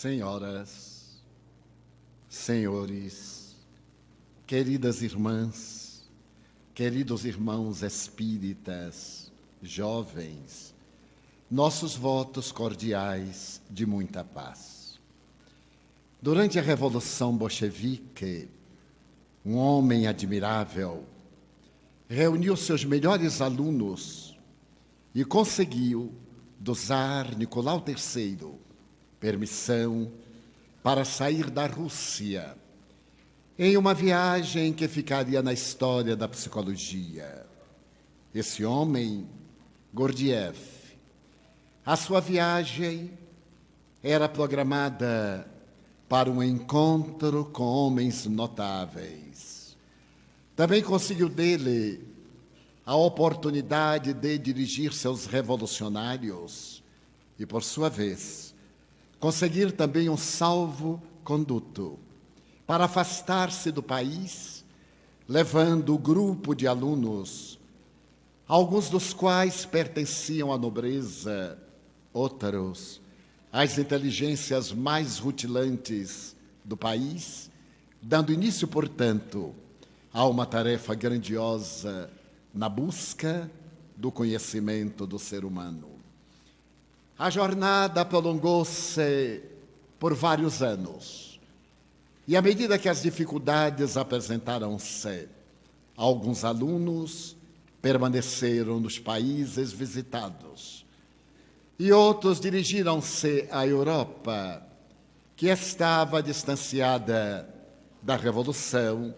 Senhoras, senhores, queridas irmãs, queridos irmãos espíritas, jovens, nossos votos cordiais de muita paz. Durante a Revolução Bolchevique, um homem admirável reuniu seus melhores alunos e conseguiu, do czar Nicolau III, permissão para sair da Rússia em uma viagem que ficaria na história da psicologia. Esse homem, Gurdjieff, a sua viagem era programada para um encontro com homens notáveis. Também conseguiu dele a oportunidade de dirigir seus revolucionários e, por sua vez, conseguir também um salvo-conduto para afastar-se do país, levando o grupo de alunos, alguns dos quais pertenciam à nobreza, outros às inteligências mais rutilantes do país, dando início, portanto, a uma tarefa grandiosa na busca do conhecimento do ser humano. A jornada prolongou-se por vários anos, e à medida que as dificuldades apresentaram-se, alguns alunos permaneceram nos países visitados, e outros dirigiram-se à Europa, que estava distanciada da Revolução,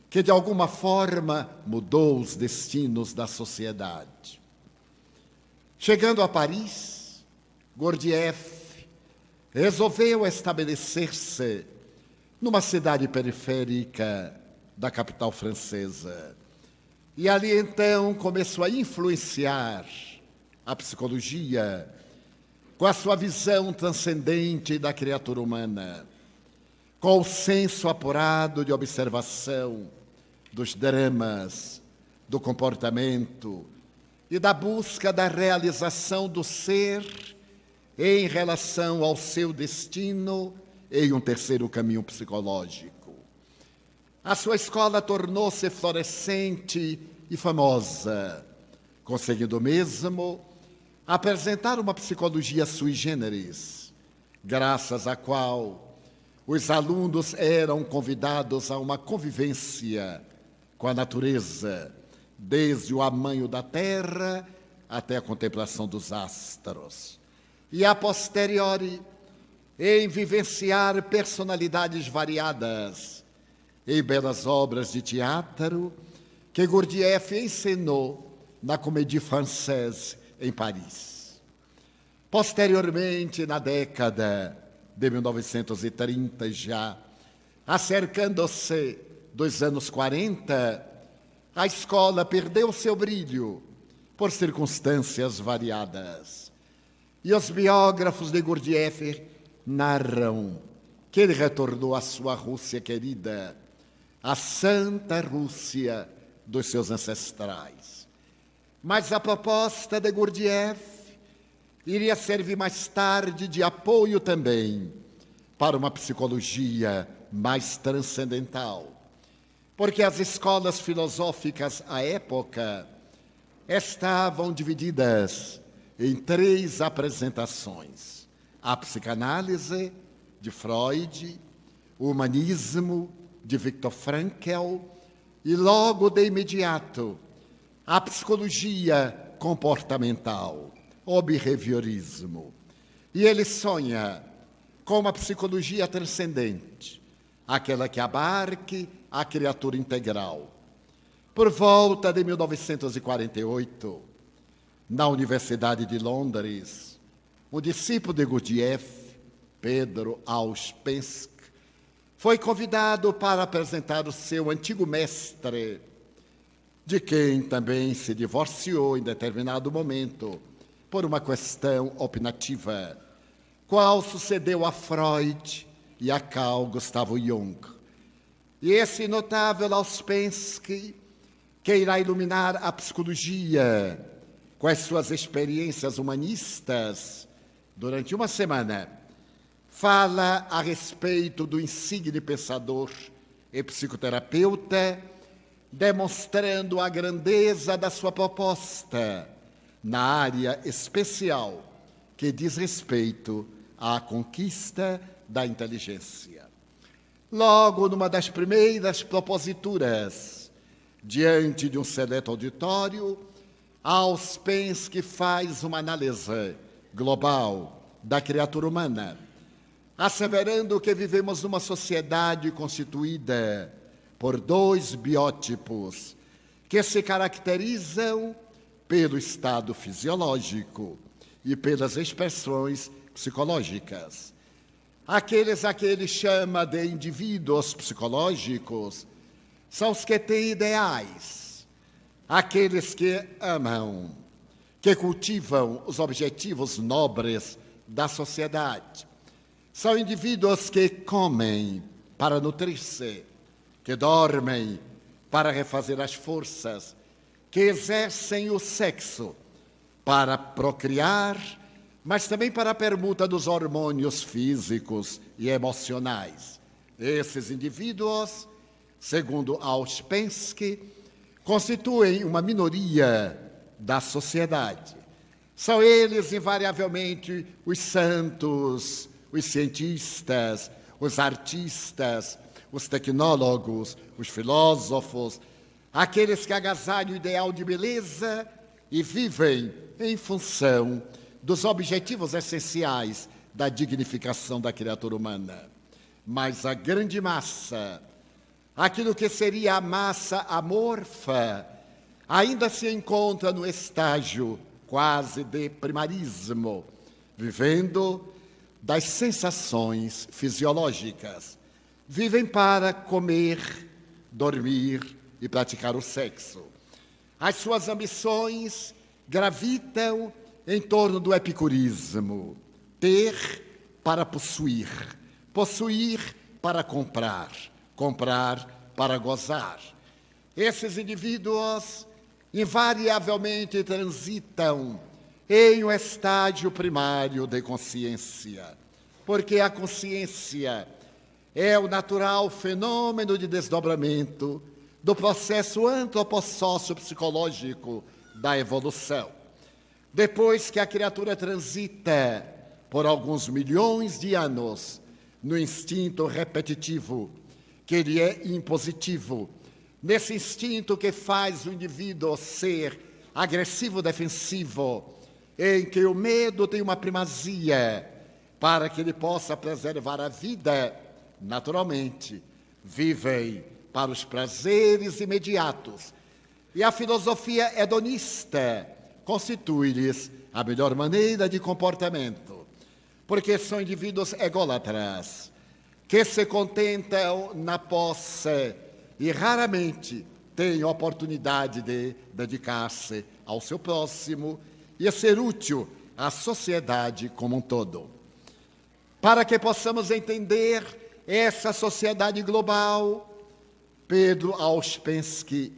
que de alguma forma mudou os destinos da sociedade. Chegando a Paris, Gurdjieff resolveu estabelecer-se numa cidade periférica da capital francesa. E ali, então, começou a influenciar a psicologia com a sua visão transcendente da criatura humana, com o senso apurado de observação dos dramas, do comportamento e da busca da realização do ser em relação ao seu destino em um terceiro caminho psicológico. A sua escola tornou-se florescente e famosa, conseguindo mesmo apresentar uma psicologia sui generis, graças à qual os alunos eram convidados a uma convivência com a natureza, desde o amanho da terra até a contemplação dos astros. E, a posteriori, em vivenciar personalidades variadas em belas obras de teatro que Gurdjieff encenou na Comédie Française em Paris. Posteriormente, na década de 1930 já, acercando-se dos anos 40, a escola perdeu seu brilho por circunstâncias variadas. E os biógrafos de Gurdjieff narram que ele retornou à sua Rússia querida, a Santa Rússia dos seus ancestrais. Mas a proposta de Gurdjieff iria servir mais tarde de apoio também para uma psicologia mais transcendental, porque as escolas filosóficas à época estavam divididas em 3 apresentações: a psicanálise, de Freud, o humanismo, de Viktor Frankl, e logo de imediato, a psicologia comportamental, o behaviorismo. E ele sonha com uma psicologia transcendente, aquela que abarque a criatura integral. Por volta de 1948, na Universidade de Londres, um discípulo de Gurdjieff, Pedro Auspensky, foi convidado para apresentar o seu antigo mestre, de quem também se divorciou em determinado momento por uma questão opinativa, qual sucedeu a Freud e a Carl Gustav Jung. E esse notável Auspensky, que irá iluminar a psicologia com as suas experiências humanistas durante uma semana, fala a respeito do insigne pensador e psicoterapeuta, demonstrando a grandeza da sua proposta na área especial que diz respeito à conquista da inteligência. Logo, numa das primeiras proposituras, diante de um seleto auditório, Ouspensky faz uma análise global da criatura humana, asseverando que vivemos numa sociedade constituída por dois biótipos que se caracterizam pelo estado fisiológico e pelas expressões psicológicas. Aqueles a que ele chama de indivíduos psicológicos são os que têm ideais, aqueles que amam, que cultivam os objetivos nobres da sociedade. São indivíduos que comem para nutrir-se, que dormem para refazer as forças, que exercem o sexo para procriar, mas também para a permuta dos hormônios físicos e emocionais. Esses indivíduos, segundo Ouspensky, constituem uma minoria da sociedade. São eles, invariavelmente, os santos, os cientistas, os artistas, os tecnólogos, os filósofos, aqueles que agasalham o ideal de beleza e vivem em função dos objetivos essenciais da dignificação da criatura humana. Mas a grande massa, aquilo que seria a massa amorfa, ainda se encontra no estágio quase de primarismo, vivendo das sensações fisiológicas. Vivem para comer, dormir e praticar o sexo. As suas ambições gravitam em torno do epicurismo. Ter para possuir, possuir para comprar, comprar para gozar. Esses indivíduos invariavelmente transitam em um estágio primário de consciência, porque a consciência é o natural fenômeno de desdobramento do processo antropossócio-psicológico da evolução. Depois que a criatura transita por alguns milhões de anos no instinto repetitivo, que lhe é impositivo, nesse instinto que faz o indivíduo ser agressivo-defensivo, em que o medo tem uma primazia para que ele possa preservar a vida, naturalmente, vivem para os prazeres imediatos. E a filosofia hedonista constitui-lhes a melhor maneira de comportamento, porque são indivíduos ególatras, que se contentam na posse e raramente têm oportunidade de dedicar-se ao seu próximo e a ser útil à sociedade como um todo. Para que possamos entender essa sociedade global, Pedro Ouspensky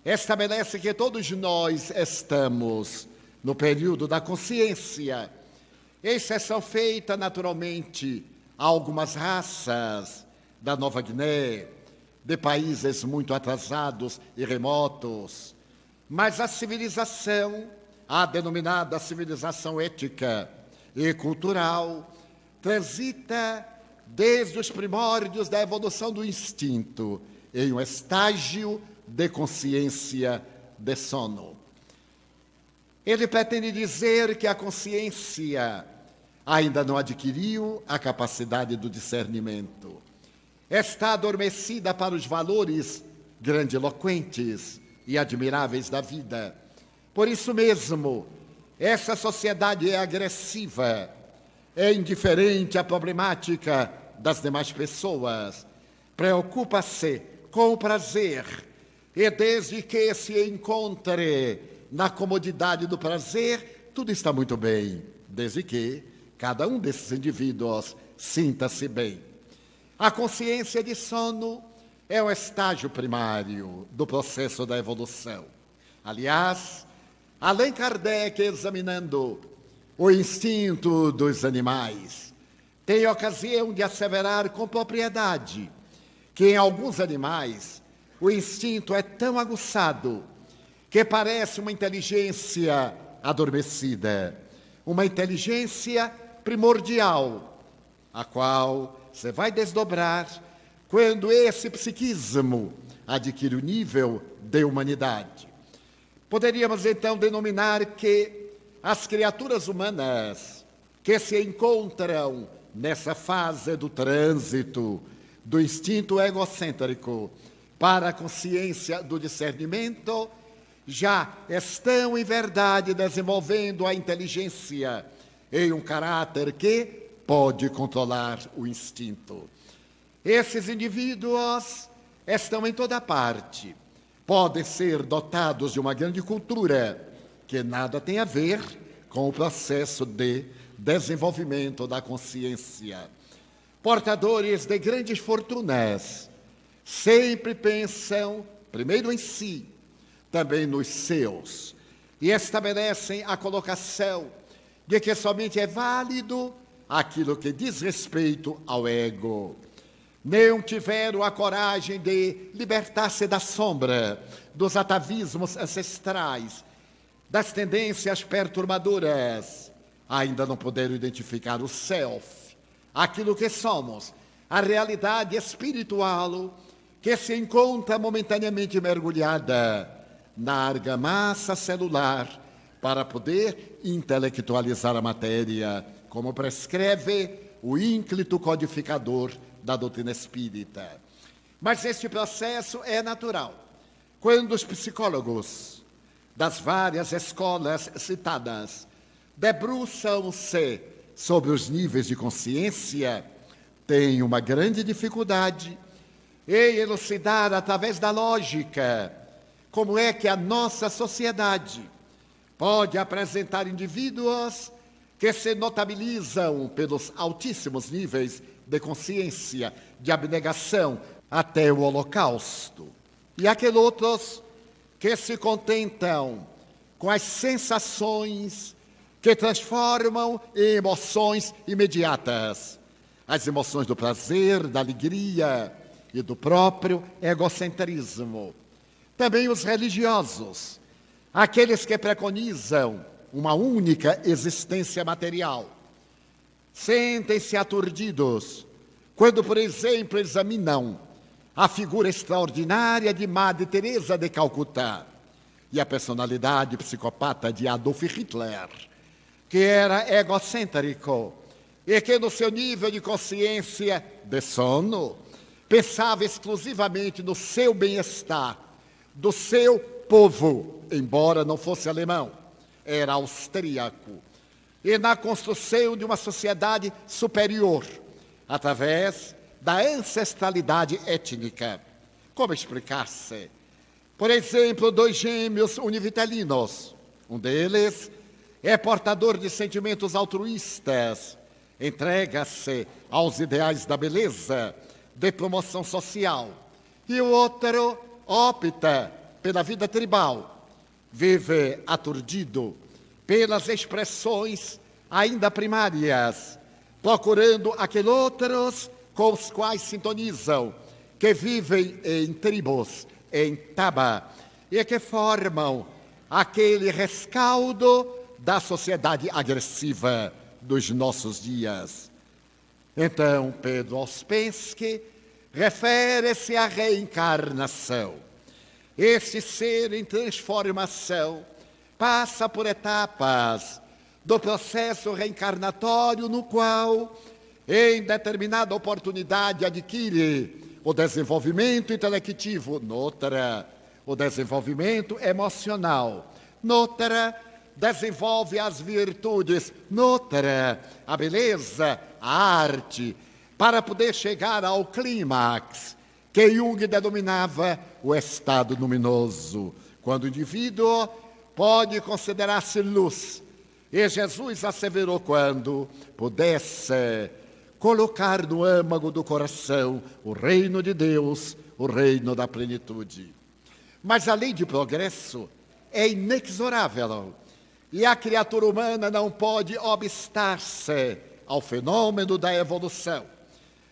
estabelece que todos nós estamos no período da consciência, exceção feita, naturalmente, a algumas raças da Nova Guiné, de países muito atrasados e remotos, mas a civilização, a denominada civilização ética e cultural, transita desde os primórdios da evolução do instinto em um estágio de consciência de sono. Ele pretende dizer que a consciência ainda não adquiriu a capacidade do discernimento. Está adormecida para os valores grandiloquentes e admiráveis da vida. Por isso mesmo, essa sociedade é agressiva, é indiferente à problemática das demais pessoas, preocupa-se com o prazer, e desde que se encontre na comodidade do prazer, tudo está muito bem, desde que cada um desses indivíduos sinta-se bem. A consciência de sono é um estágio primário do processo da evolução. Aliás, Allan Kardec, examinando o instinto dos animais, Tem ocasião de asseverar com propriedade que em alguns animais o instinto é tão aguçado que parece uma inteligência adormecida, uma inteligência primordial, a qual você vai desdobrar quando esse psiquismo adquire o nível de humanidade. Poderíamos então denominar que as criaturas humanas que se encontram nessa fase do trânsito do instinto egocêntrico para a consciência do discernimento já estão, em verdade, desenvolvendo a inteligência em um caráter que pode controlar o instinto. Esses indivíduos estão em toda parte. Podem ser dotados de uma grande cultura, que nada tem a ver com o processo de desenvolvimento da consciência. Portadores de grandes fortunas, sempre pensam primeiro em si, também nos seus, e estabelecem a colocação de que somente é válido aquilo que diz respeito ao ego. Não tiveram a coragem de libertar-se da sombra, dos atavismos ancestrais, das tendências perturbadoras. Ainda não puderam identificar o self, aquilo que somos, a realidade espiritual que se encontra momentaneamente mergulhada na argamassa celular para poder intelectualizar a matéria, como prescreve o ínclito codificador da doutrina espírita. Mas este processo é natural. Quando os psicólogos das várias escolas citadas debruçam-se sobre os níveis de consciência, têm uma grande dificuldade em elucidar através da lógica como é que a nossa sociedade pode apresentar indivíduos que se notabilizam pelos altíssimos níveis de consciência, de abnegação, até o holocausto. E aqueles outros que se contentam com as sensações que transformam em emoções imediatas. As emoções do prazer, da alegria e do próprio egocentrismo. Também os religiosos, aqueles que preconizam uma única existência material, sentem-se aturdidos quando, por exemplo, examinam a figura extraordinária de Madre Teresa de Calcutá e a personalidade psicopata de Adolf Hitler, que era egocêntrico e que, no seu nível de consciência de sono, pensava exclusivamente no seu bem-estar, do seu povo, embora não fosse alemão, era austríaco, e na construção de uma sociedade superior, através da ancestralidade étnica. Como explicar-se? Por exemplo, 2 gêmeos univitelinos. Um deles é portador de sentimentos altruístas, entrega-se aos ideais da beleza, de promoção social. E o outro opta pela vida tribal, vive aturdido pelas expressões ainda primárias, procurando aqueles outros com os quais sintonizam, que vivem em tribos, em taba, e que formam aquele rescaldo da sociedade agressiva dos nossos dias. Então, Pedro Ouspensky refere-se à reencarnação. Este ser em transformação passa por etapas do processo reencarnatório no qual, em determinada oportunidade, adquire o desenvolvimento intelectivo, noutra, o desenvolvimento emocional, noutra, desenvolve as virtudes, noutra, a beleza, a arte, para poder chegar ao clímax, que Jung denominava o estado luminoso, quando o indivíduo pode considerar-se luz. E Jesus asseverou quando pudesse colocar no âmago do coração o reino de Deus, o reino da plenitude. Mas a lei de progresso é inexorável e a criatura humana não pode obstar-se ao fenômeno da evolução.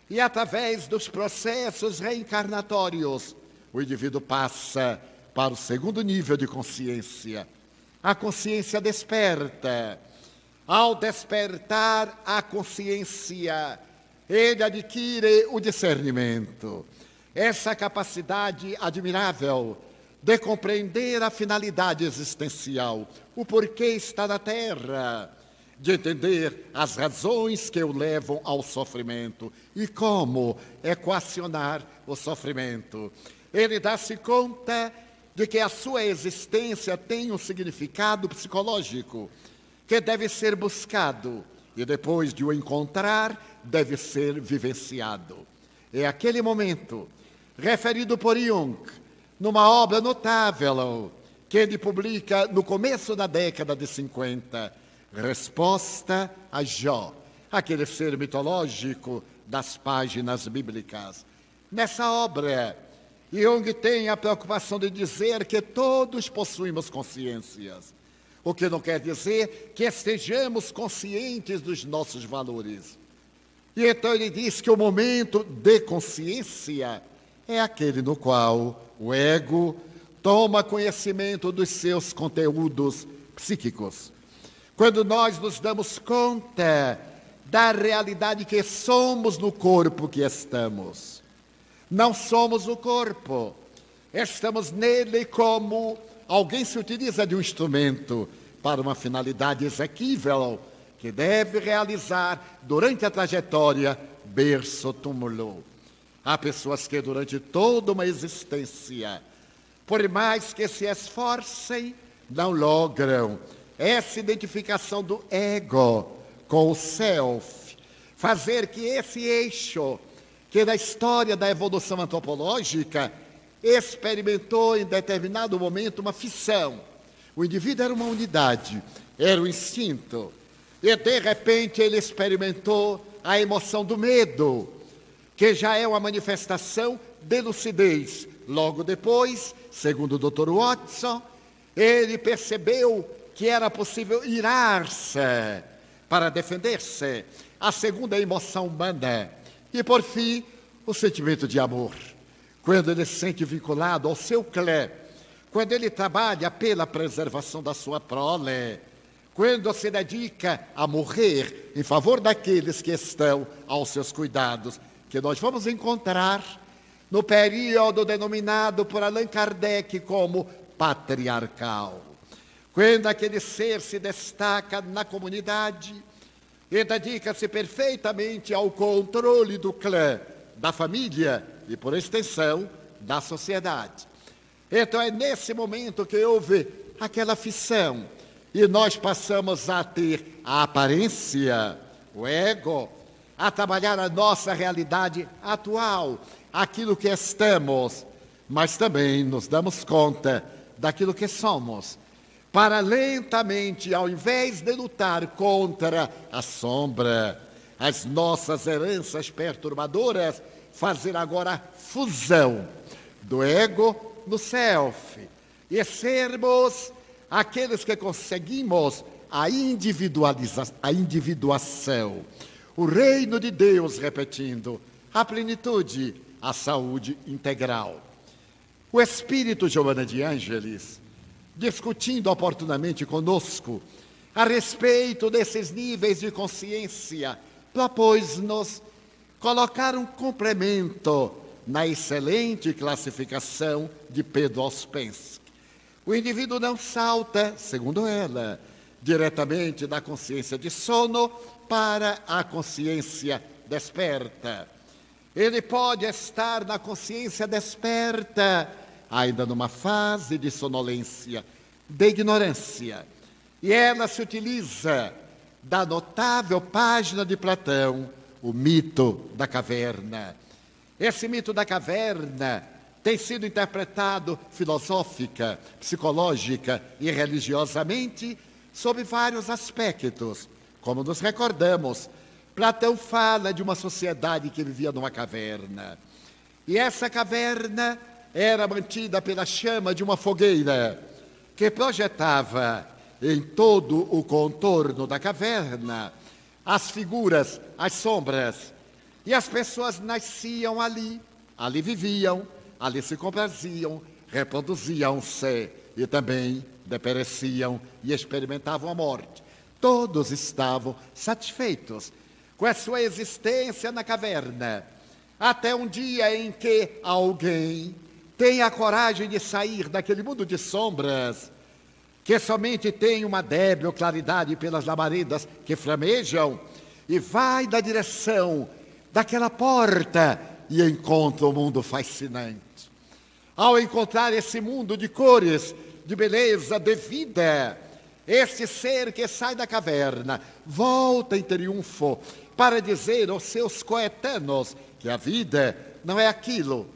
E através dos processos reencarnatórios, o indivíduo passa para o segundo nível de consciência. A consciência desperta. Ao despertar a consciência, ele adquire o discernimento. Essa capacidade admirável de compreender a finalidade existencial, o porquê está na Terra, de entender as razões que o levam ao sofrimento e como equacionar o sofrimento. Ele dá-se conta de que a sua existência tem um significado psicológico que deve ser buscado e, depois de o encontrar, deve ser vivenciado. É aquele momento, referido por Jung, numa obra notável que ele publica no começo da década de 50, Resposta a Jó, aquele ser mitológico das páginas bíblicas. Nessa obra, Jung tem a preocupação de dizer que todos possuímos consciências, o que não quer dizer que estejamos conscientes dos nossos valores. E então ele diz que o momento de consciência é aquele no qual o ego toma conhecimento dos seus conteúdos psíquicos. Quando nós nos damos conta da realidade que somos no corpo que estamos. Não somos o corpo, estamos nele como alguém se utiliza de um instrumento para uma finalidade exequível que deve realizar durante a trajetória berço-túmulo. Há pessoas que durante toda uma existência, por mais que se esforcem, não logram essa identificação do ego com o self, fazer que esse eixo, que na história da evolução antropológica experimentou em determinado momento uma fissão. O indivíduo era uma unidade, era o instinto, e de repente ele experimentou a emoção do medo, que já é uma manifestação de lucidez. Logo depois, segundo o Dr. Watson, ele percebeu que era possível irar-se para defender-se, a segunda emoção humana. E, por fim, o sentimento de amor. Quando ele se sente vinculado ao seu clã, quando ele trabalha pela preservação da sua prole, quando se dedica a morrer em favor daqueles que estão aos seus cuidados, que nós vamos encontrar no período denominado por Allan Kardec como patriarcal. Quando aquele ser se destaca na comunidade e dedica-se perfeitamente ao controle do clã, da família e, por extensão, da sociedade. Então é nesse momento que houve aquela fissão e nós passamos a ter a aparência, o ego, a trabalhar a nossa realidade atual, aquilo que estamos, mas também nos damos conta daquilo que somos, para lentamente, ao invés de lutar contra a sombra, as nossas heranças perturbadoras, fazer agora a fusão do ego no self e sermos aqueles que conseguimos a individuação. O reino de Deus, repetindo, a plenitude, a saúde integral. O espírito Joana de Ângeles, discutindo oportunamente conosco a respeito desses níveis de consciência, propôs-nos colocar um complemento na excelente classificação de Pedro Ouspensky. O indivíduo não salta, segundo ela, diretamente da consciência de sono para a consciência desperta. Ele pode estar na consciência desperta, ainda numa fase de sonolência, de ignorância. E ela se utiliza da notável página de Platão, o mito da caverna. Esse mito da caverna tem sido interpretado filosófica, psicológica e religiosamente sob vários aspectos. Como nos recordamos, Platão fala de uma sociedade que vivia numa caverna. E essa caverna era mantida pela chama de uma fogueira que projetava em todo o contorno da caverna as figuras, as sombras. E as pessoas nasciam ali, ali viviam, ali se compraziam, reproduziam-se e também depereciam e experimentavam a morte. Todos estavam satisfeitos com a sua existência na caverna, até um dia em que alguém tem a coragem de sair daquele mundo de sombras, que somente tem uma débil claridade pelas labaredas que flamejam, e vai na direção daquela porta e encontra um mundo fascinante. Ao encontrar esse mundo de cores, de beleza, de vida, esse ser que sai da caverna volta em triunfo para dizer aos seus coetanos que a vida não é aquilo,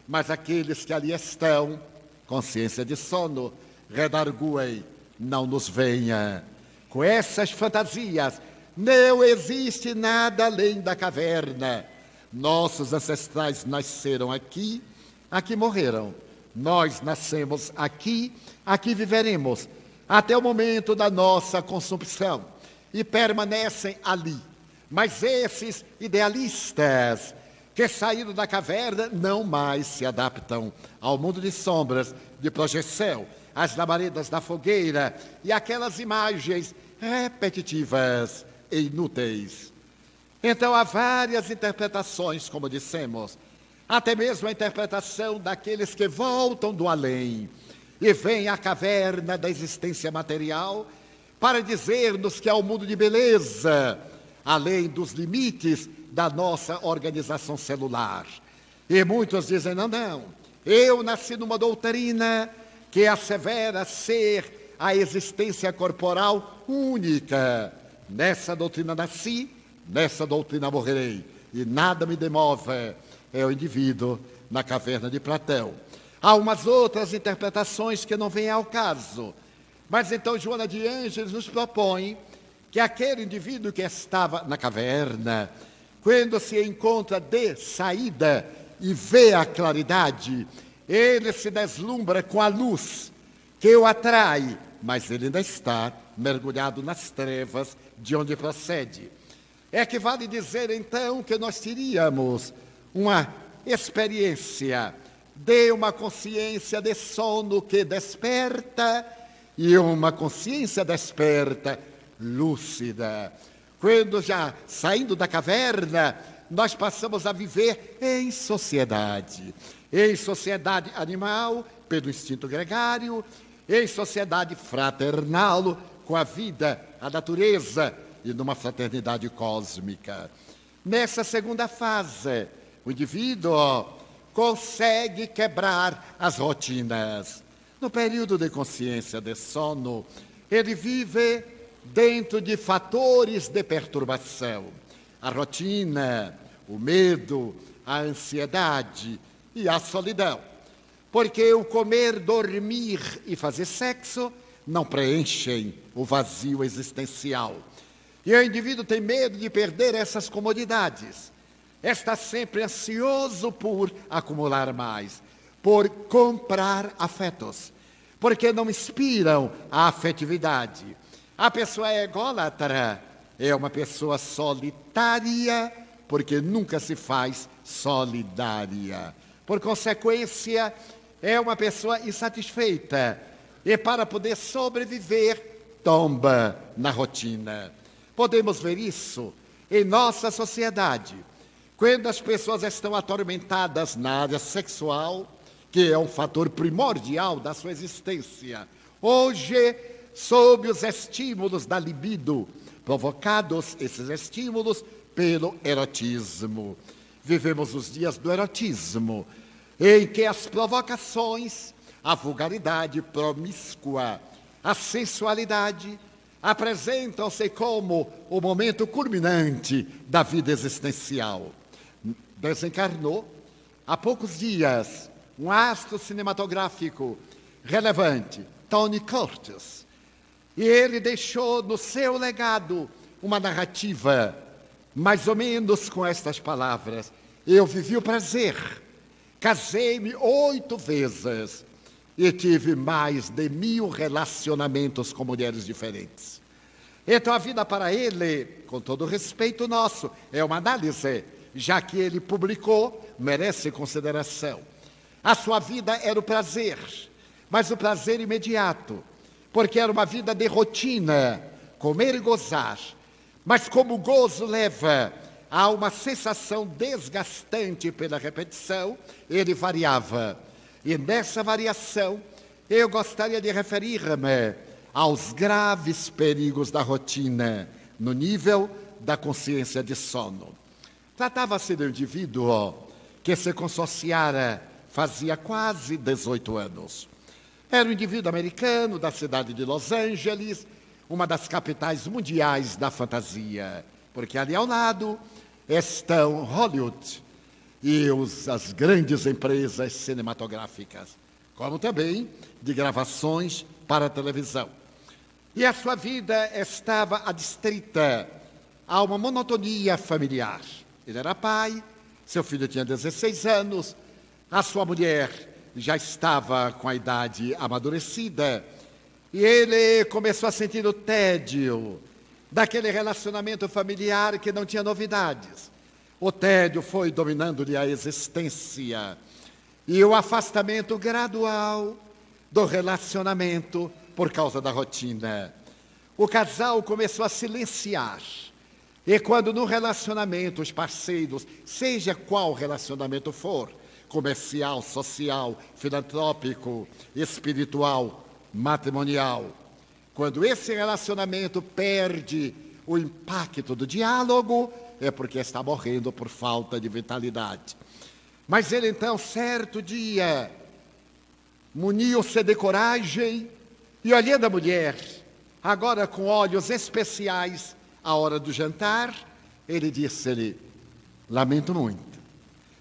mas aqueles que ali estão, consciência de sono, redarguem, não nos venha com essas fantasias, não existe nada além da caverna. Nossos ancestrais nasceram aqui, aqui morreram. Nós nascemos aqui, aqui viveremos, até o momento da nossa consumpção, e permanecem ali. Mas esses idealistas que saíram da caverna não mais se adaptam ao mundo de sombras, de projeção, às labaredas da fogueira e aquelas imagens repetitivas e inúteis. Então há várias interpretações, como dissemos, até mesmo a interpretação daqueles que voltam do além e vêm à caverna da existência material para dizer-nos que há um mundo de beleza, além dos limites da nossa organização celular. E muitos dizem, não, eu nasci numa doutrina que assevera ser a existência corporal única. Nessa doutrina nasci, nessa doutrina morrerei, e nada me demove. É o indivíduo na caverna de Platão. Há umas outras interpretações que não vêm ao caso, mas então Joana de Ângeles nos propõe que aquele indivíduo que estava na caverna, quando se encontra de saída e vê a claridade, ele se deslumbra com a luz que o atrai, mas ele ainda está mergulhado nas trevas de onde procede. É que vale dizer, então, que nós teríamos uma experiência de uma consciência de sono que desperta e uma consciência desperta lúcida. Quando já saindo da caverna, nós passamos a viver em sociedade animal, pelo instinto gregário, em sociedade fraternal, com a vida, a natureza, e numa fraternidade cósmica. Nessa segunda fase, o indivíduo consegue quebrar as rotinas. No período de consciência de sono, ele vive dentro de fatores de perturbação. A rotina, o medo, a ansiedade e a solidão. Porque o comer, dormir e fazer sexo não preenchem o vazio existencial. E o indivíduo tem medo de perder essas comodidades. Está sempre ansioso por acumular mais, por comprar afetos, porque não inspiram a afetividade. A pessoa ególatra é uma pessoa solitária, porque nunca se faz solidária. Por consequência, é uma pessoa insatisfeita e, para poder sobreviver, tomba na rotina. Podemos ver isso em nossa sociedade, quando as pessoas estão atormentadas na área sexual, que é um fator primordial da sua existência. Hoje, sob os estímulos da libido, provocados esses estímulos pelo erotismo. Vivemos os dias do erotismo, em que as provocações, a vulgaridade promíscua, a sensualidade, apresentam-se como o momento culminante da vida existencial. Desencarnou, há poucos dias, um astro cinematográfico relevante, Tony Curtis, e ele deixou no seu legado uma narrativa, mais ou menos com estas palavras: eu vivi o prazer, casei-me 8 vezes e tive mais de 1000 relacionamentos com mulheres diferentes. Então a vida para ele, com todo o respeito nosso, é uma análise, já que ele publicou, merece consideração. A sua vida era o prazer, mas o prazer imediato, porque era uma vida de rotina, comer e gozar. Mas como o gozo leva a uma sensação desgastante pela repetição, ele variava. E nessa variação, eu gostaria de referir-me aos graves perigos da rotina, no nível da consciência de sono. Tratava-se de um indivíduo que se consociara fazia quase 18 anos. Era um indivíduo americano da cidade de Los Angeles, uma das capitais mundiais da fantasia, porque ali ao lado estão Hollywood e as grandes empresas cinematográficas, como também de gravações para a televisão. E a sua vida estava adstrita a uma monotonia familiar. Ele era pai, seu filho tinha 16 anos, a sua mulher já estava com a idade amadurecida, e ele começou a sentir o tédio daquele relacionamento familiar que não tinha novidades. O tédio foi dominando-lhe a existência, e o afastamento gradual do relacionamento por causa da rotina. O casal começou a silenciar. E quando no relacionamento os parceiros, seja qual relacionamento for, comercial, social, filantrópico, espiritual, matrimonial, quando esse relacionamento perde o impacto do diálogo, é porque está morrendo por falta de vitalidade. Mas ele então, certo dia, muniu-se de coragem e, olhando a mulher, agora com olhos especiais, à hora do jantar, ele disse-lhe: lamento muito,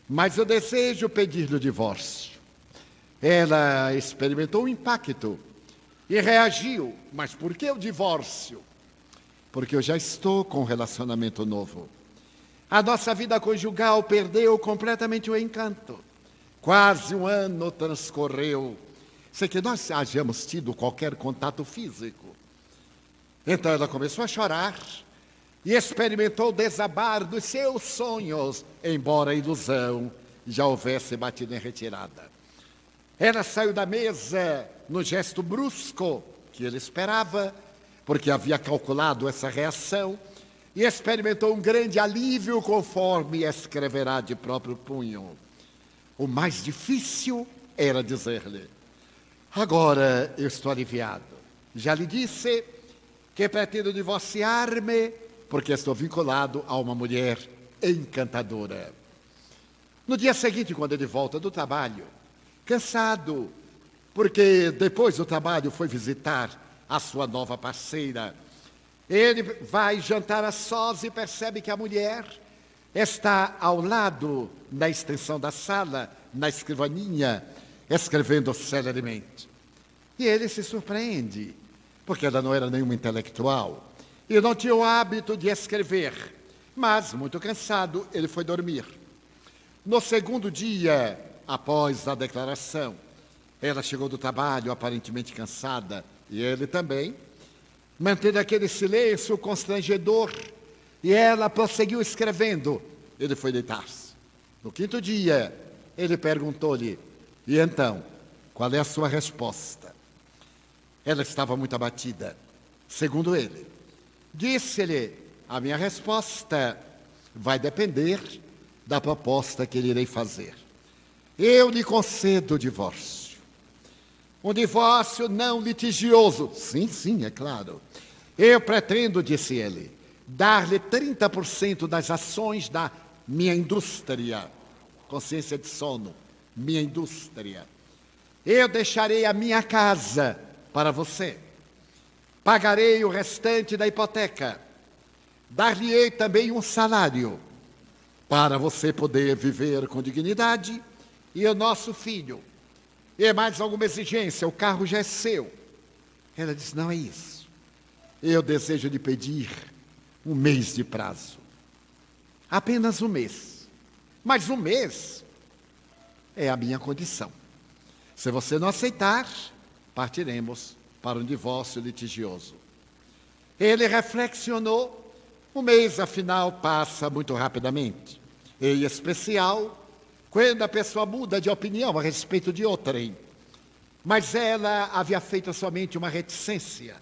mas eu desejo pedir-lhe o divórcio. Ela experimentou um impacto e reagiu: mas por que o divórcio? Porque eu já estou com um relacionamento novo. A nossa vida conjugal perdeu completamente o encanto. Quase um ano transcorreu sem que nós hajamos tido qualquer contato físico. Então ela começou a chorar e experimentou o desabar dos seus sonhos, embora a ilusão já houvesse batido em retirada. Ela saiu da mesa no gesto brusco que ele esperava, porque havia calculado essa reação, e experimentou um grande alívio, conforme escreverá de próprio punho. O mais difícil era dizer-lhe: agora eu estou aliviado. Já lhe disse que pretendo divorciar-me porque estou vinculado a uma mulher encantadora. No dia seguinte, quando ele volta do trabalho, cansado, porque depois do trabalho foi visitar a sua nova parceira, ele vai jantar a sós e percebe que a mulher está ao lado, na extensão da sala, na escrivaninha, escrevendo celeremente. E ele se surpreende, porque ela não era nenhuma intelectual e não tinha o hábito de escrever. Mas, muito cansado, ele foi dormir. No segundo dia, após a declaração, ela chegou do trabalho aparentemente cansada, e ele também, mantendo aquele silêncio constrangedor, e ela prosseguiu escrevendo. Ele foi deitar-se. No quinto dia, ele perguntou-lhe: e então, qual é a sua resposta? Ela estava muito abatida. Segundo ele, disse-lhe: a minha resposta vai depender da proposta que lhe irei fazer. Eu lhe concedo o divórcio. Um divórcio não litigioso. Sim, sim, é claro. Eu pretendo, disse ele, dar-lhe 30% das ações da minha indústria. Consciência de sono, minha indústria. Eu deixarei a minha casa para você. Pagarei o restante da hipoteca. Dar-lhe-ei também um salário para você poder viver com dignidade, e o nosso filho. E mais alguma exigência, o carro já é seu. Ela disse: não é isso. Eu desejo lhe pedir um mês de prazo. Apenas um mês. Mas um mês é a minha condição. Se você não aceitar, partiremos para um divórcio litigioso. Ele reflexionou. O mês, afinal, passa muito rapidamente. Em especial, quando a pessoa muda de opinião a respeito de outrem. Mas ela havia feito somente uma reticência,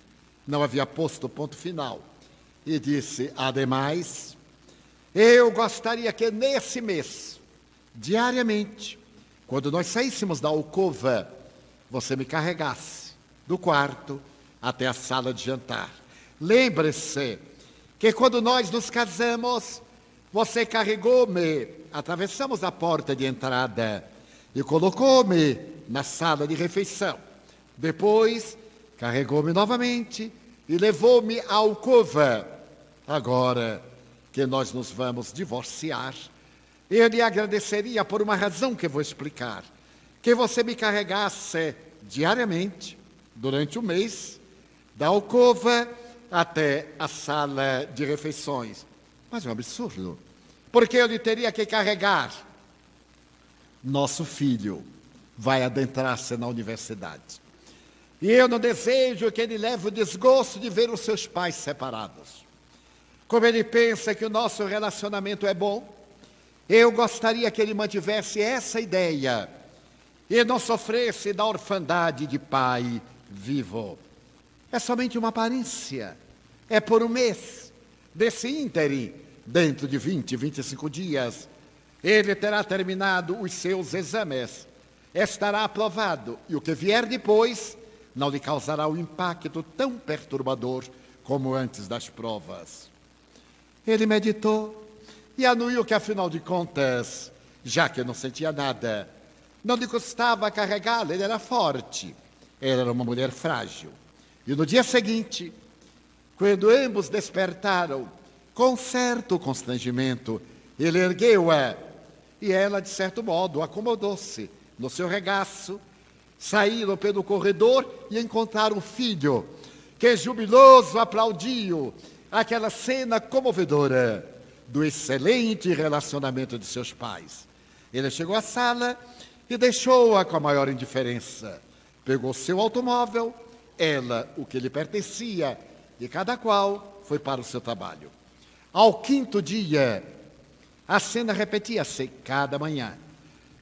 não havia posto o ponto final. E disse, ademais, eu gostaria que nesse mês, diariamente, quando nós saíssemos da alcova, você me carregasse do quarto até a sala de jantar. Lembre-se que quando nós nos casamos, você carregou-me, atravessamos a porta de entrada e colocou-me na sala de refeição. Depois, carregou-me novamente e levou-me à alcova. Agora que nós nos vamos divorciar, eu lhe agradeceria por uma razão que vou explicar. Que você me carregasse diariamente, durante o mês, da alcova até a sala de refeições. Mas é um absurdo, porque eu lhe teria que carregar. Nosso filho vai adentrar-se na universidade. E eu não desejo que ele leve o desgosto de ver os seus pais separados. Como ele pensa que o nosso relacionamento é bom, eu gostaria que ele mantivesse essa ideia e não sofresse da orfandade de pai vivo. É somente uma aparência. É por um mês. Desse ínterim, dentro de 20, 25 dias, ele terá terminado os seus exames. Estará aprovado. E o que vier depois não lhe causará um impacto tão perturbador como antes das provas. Ele meditou e anuiu que, afinal de contas, já que não sentia nada, não lhe custava carregá-la, ele era forte. Ela era uma mulher frágil. E no dia seguinte, quando ambos despertaram, com certo constrangimento, ele ergueu-a e ela, de certo modo, acomodou-se no seu regaço, saíram pelo corredor e encontraram o filho, que jubiloso aplaudiu aquela cena comovedora do excelente relacionamento de seus pais. Ele chegou à sala e deixou-a com a maior indiferença. Pegou seu automóvel, ela o que lhe pertencia, e cada qual foi para o seu trabalho. Ao quinto dia, a cena repetia-se cada manhã.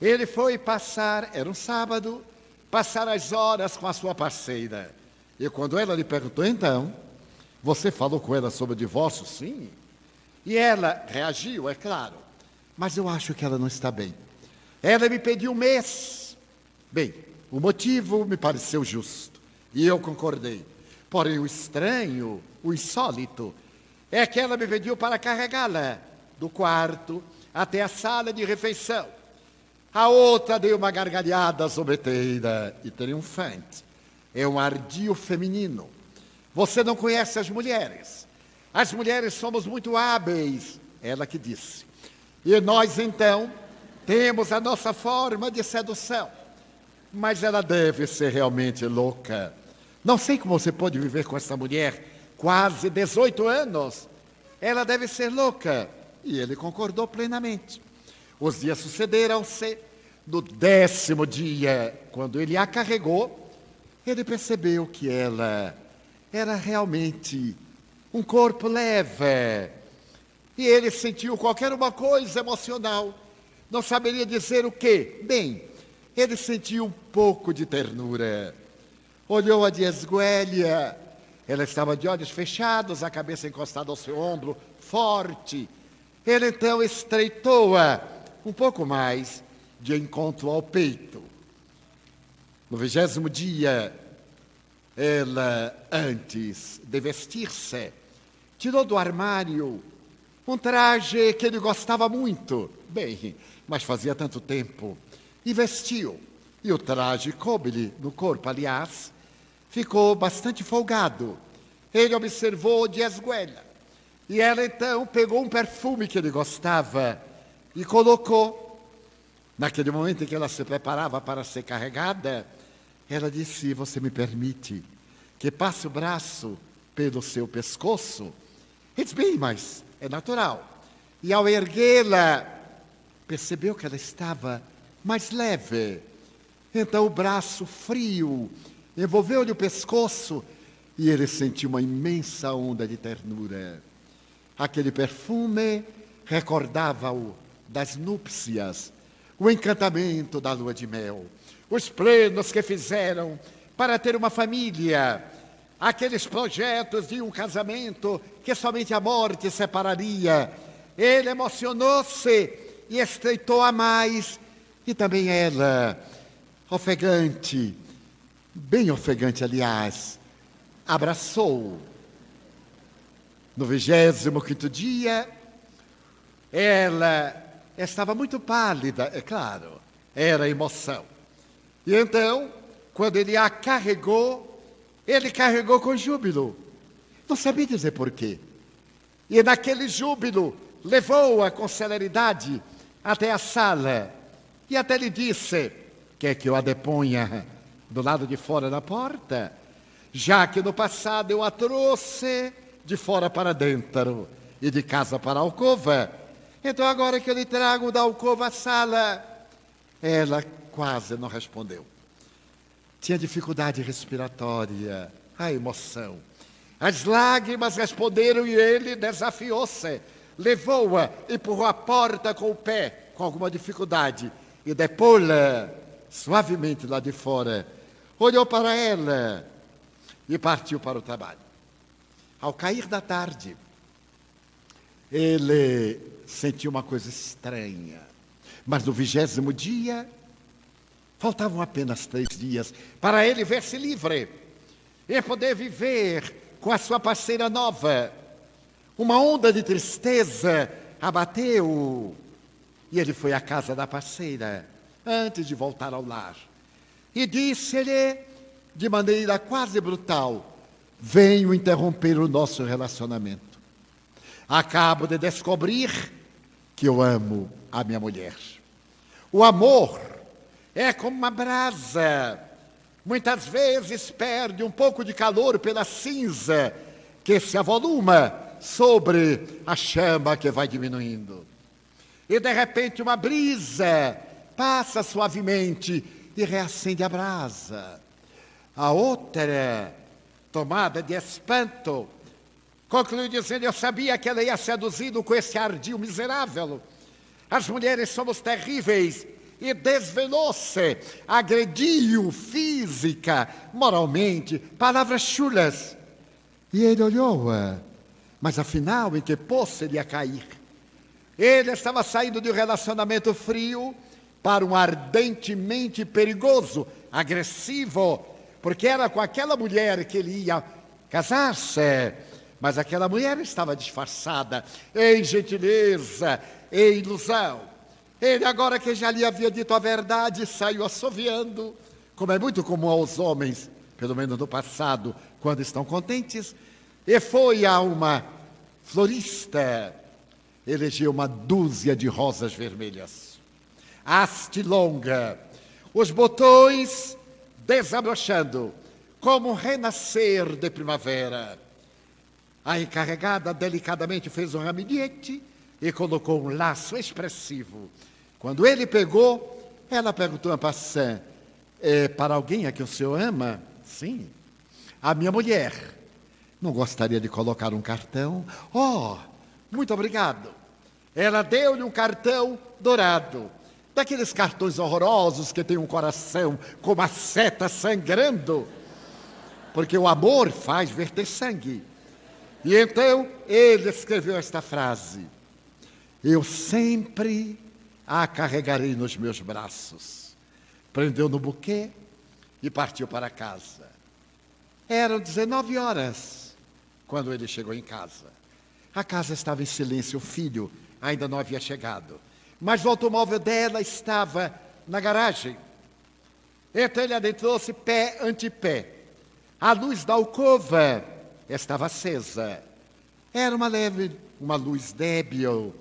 Ele foi passar, era um sábado, passar as horas com a sua parceira. E quando ela lhe perguntou, então, você falou com ela sobre o divórcio? Sim. E ela reagiu, é claro, mas eu acho que ela não está bem. Ela me pediu um mês. Bem, o motivo me pareceu justo, e eu concordei. Porém, o estranho, o insólito, é que ela me pediu para carregá-la do quarto até a sala de refeição. A outra deu uma gargalhada zombeteira e triunfante. É um ardio feminino. Você não conhece as mulheres. As mulheres somos muito hábeis, ela que disse. E nós, então, temos a nossa forma de sedução. Mas ela deve ser realmente louca. Não sei como você pode viver com essa mulher quase 18 anos. Ela deve ser louca. E ele concordou plenamente. Os dias sucederam-se. No 10º dia, quando ele a carregou, ele percebeu que ela era realmente um corpo leve. E ele sentiu qualquer uma coisa emocional. Não saberia dizer o quê. Bem, ele sentiu um pouco de ternura. Olhou-a de esguelha. Ela estava de olhos fechados, a cabeça encostada ao seu ombro, forte. Ele então estreitou-a um pouco mais, de encontro ao peito. No 20º dia, ela, antes de vestir-se, tirou do armário um traje que ele gostava muito. Bem, mas fazia tanto tempo. E vestiu. E o traje coube-lhe no corpo, aliás, ficou bastante folgado. Ele observou de esguelha. E ela, então, pegou um perfume que ele gostava e colocou. Naquele momento em que ela se preparava para ser carregada, ela disse, você me permite que passe o braço pelo seu pescoço? Ele disse, bem, mas é natural. E ao erguê-la, percebeu que ela estava mais leve. Então o braço frio envolveu-lhe o pescoço E ele sentiu uma imensa onda de ternura. Aquele perfume recordava-o das núpcias, o encantamento da lua de mel, os planos que fizeram para ter uma família, aqueles projetos de um casamento que somente a morte separaria. Ele emocionou-se e estreitou-a mais, e também ela, ofegante, bem ofegante, aliás, abraçou. No 25º dia, ela estava muito pálida, é claro, era emoção. E então, quando ele a carregou, ele carregou com júbilo. Não sabia dizer porquê. E naquele júbilo, levou-a com celeridade até a sala. E até lhe disse: quer que eu a deponha do lado de fora da porta? Já que no passado eu a trouxe de fora para dentro e de casa para a alcova. Então agora que eu lhe trago da alcova à sala. Ela quase não respondeu. Tinha dificuldade respiratória, a emoção. As lágrimas responderam e ele desafiou-se. Levou-a, empurrou a porta com o pé, com alguma dificuldade, e depois-la suavemente lá de fora. Olhou para ela e partiu para o trabalho. Ao cair da tarde, ele sentiu uma coisa estranha. Mas no 20º dia, faltavam apenas 3 dias para ele ver-se livre e poder viver com a sua parceira nova. Uma onda de tristeza abateu e ele foi à casa da parceira antes de voltar ao lar. E disse-lhe de maneira quase brutal: venho interromper o nosso relacionamento. Acabo de descobrir que eu amo a minha mulher. O amor é como uma brasa. Muitas vezes perde um pouco de calor pela cinza que se avoluma sobre a chama que vai diminuindo. E de repente uma brisa passa suavemente e reacende a brasa. A outra, tomada de espanto, concluiu dizendo: eu sabia que ela ia seduzido com esse ardil miserável. As mulheres somos terríveis. E desvelou-se, agrediu física, moralmente, palavras chulas. E ele olhou-a, mas afinal, em que poço ele ia cair? Ele estava saindo de um relacionamento frio para um ardentemente perigoso, agressivo, porque era com aquela mulher que ele ia casar-se. Mas aquela mulher estava disfarçada em gentileza, em ilusão. Ele, agora que já lhe havia dito a verdade, saiu assoviando, como é muito comum aos homens, pelo menos no passado, quando estão contentes, e foi a uma florista, elegeu uma dúzia de rosas vermelhas, haste longa, os botões desabrochando, como um renascer de primavera. A encarregada delicadamente fez um raminhete e colocou um laço expressivo. Quando ele pegou, ela perguntou a passant: é para alguém a que o senhor ama? Sim. A minha mulher. Não gostaria de colocar um cartão? Oh, muito obrigado. Ela deu-lhe um cartão dourado, daqueles cartões horrorosos que tem um coração com uma seta sangrando, porque o amor faz verter sangue. E então ele escreveu esta frase: eu sempre a carregarei nos meus braços. Prendeu no buquê e partiu para casa. Eram 19 horas quando ele chegou em casa. A casa estava em silêncio, o filho ainda não havia chegado. Mas o automóvel dela estava na garagem. Então ele adentrou-se pé ante pé. A luz da alcova estava acesa. Era uma luz débil,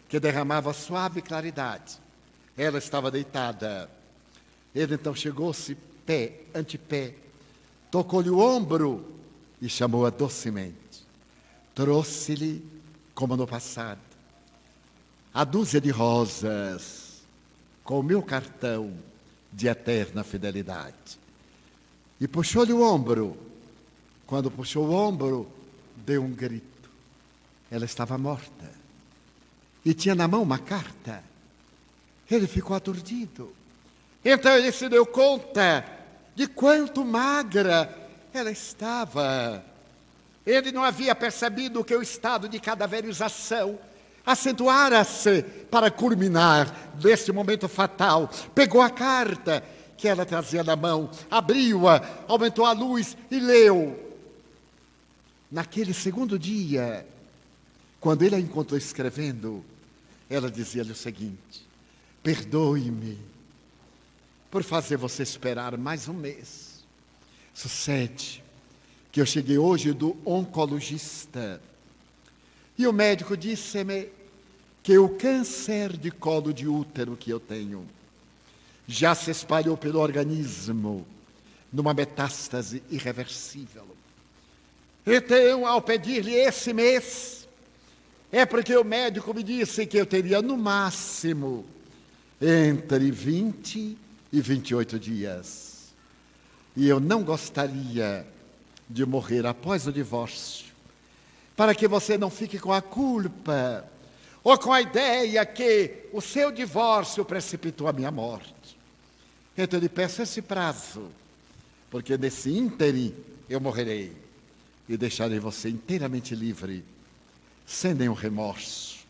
que derramava suave claridade. Ela estava deitada. Ele então chegou-se pé ante pé, tocou-lhe o ombro e chamou-a docemente. Trouxe-lhe, como no passado, a dúzia de rosas com o meu cartão de, de eterna fidelidade. E puxou-lhe o ombro Quando puxou o ombro, deu um grito. Ela estava morta. E tinha na mão uma carta. Ele ficou aturdido. Então ele se deu conta de quanto magra ela estava. Ele não havia percebido que o estado de cadaverização acentuara-se para culminar neste momento fatal. Pegou a carta que ela trazia na mão, abriu-a, aumentou a luz e leu. Naquele segundo dia, quando ele a encontrou escrevendo, ela dizia-lhe o seguinte: perdoe-me por fazer você esperar mais um mês. Sucede que eu cheguei hoje do oncologista e o médico disse-me que o câncer de colo de útero que eu tenho já se espalhou pelo organismo numa metástase irreversível. Então, ao pedir-lhe esse mês, é porque o médico me disse que eu teria no máximo entre 20 e 28 dias. E eu não gostaria de morrer após o divórcio, para que você não fique com a culpa ou com a ideia que o seu divórcio precipitou a minha morte. Então eu lhe peço esse prazo, porque nesse ínterim eu morrerei e deixarei você inteiramente livre, sem nenhum remorso,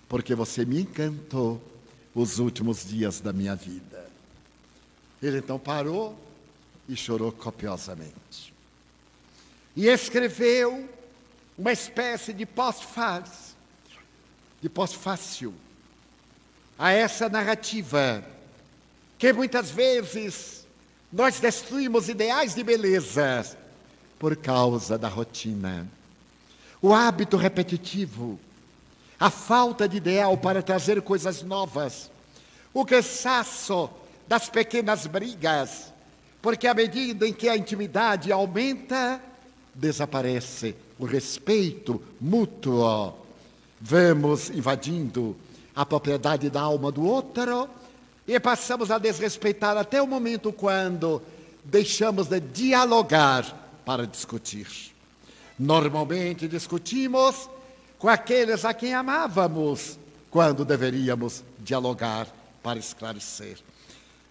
porque você me encantou os últimos dias da minha vida. Ele então parou e chorou copiosamente. E escreveu uma espécie de pós-fácil a essa narrativa, que muitas vezes nós destruímos ideais de beleza por causa da rotina. O hábito repetitivo, a falta de ideal para trazer coisas novas, o cansaço das pequenas brigas, porque à medida em que a intimidade aumenta, desaparece o respeito mútuo. Vamos invadindo a propriedade da alma do outro e passamos a desrespeitar até o momento quando deixamos de dialogar para discutir. Normalmente discutimos com aqueles a quem amávamos, quando deveríamos dialogar para esclarecer.